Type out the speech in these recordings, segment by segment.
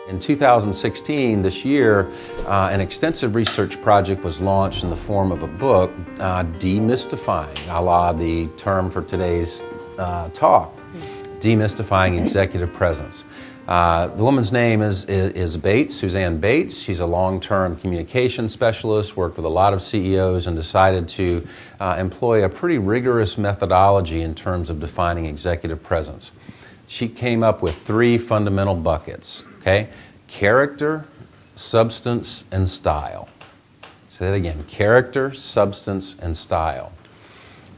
In 2016, this year, an extensive research project was launched in the form of a book, demystifying, a la the term for today's talk, demystifying executive presence. The woman's name is Bates, Suzanne Bates. She's a long-term communication specialist, worked with a lot of CEOs and decided to employ a pretty rigorous methodology in terms of defining executive presence. She came up with 3 fundamental buckets, okay? Character, substance, and style. Say that again, character, substance, and style.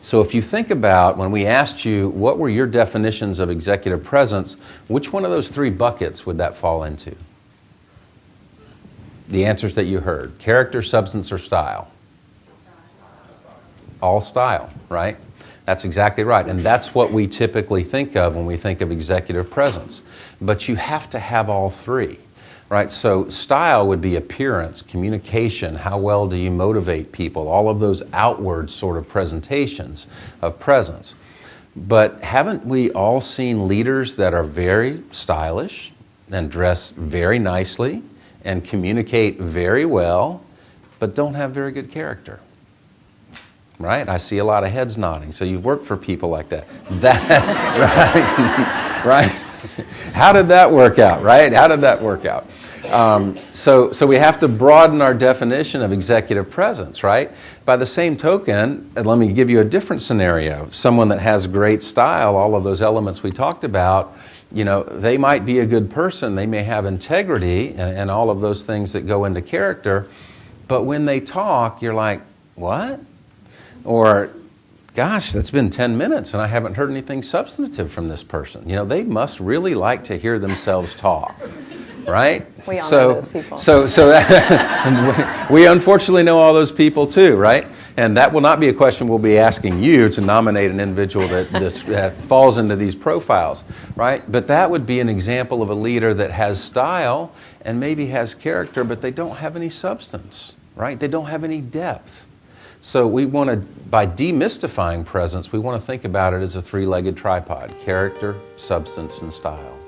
So if you think about when we asked you what were your definitions of executive presence, which one of those 3 buckets would that fall into? The answers that you heard, character, substance, or style? All style, right? That's exactly right, and that's what we typically think of when we think of executive presence. But you have to have all 3, right? So style would be appearance, communication, how well do you motivate people, all of those outward sort of presentations of presence. But haven't we all seen leaders that are very stylish and dress very nicely and communicate very well, but don't have very good character? Right? I see a lot of heads nodding. So you've worked for people like that. Right? How did that work out, right? How did that work out? So we have to broaden our definition of executive presence, right? By the same token, let me give you a different scenario. Someone that has great style, all of those elements we talked about, you know, they might be a good person, they may have integrity and all of those things that go into character, but when they talk, you're like, what? Or, gosh, that's been 10 minutes and I haven't heard anything substantive from this person. You know, they must really like to hear themselves talk, right? We all know those people. So that, we unfortunately know all those people too, right? And that will not be a question we'll be asking you to nominate an individual that falls into these profiles, right? But that would be an example of a leader that has style and maybe has character, but they don't have any substance, right? They don't have any depth. So we want to, by demystifying presence, we want to think about it as a 3-legged tripod: character, substance, and style.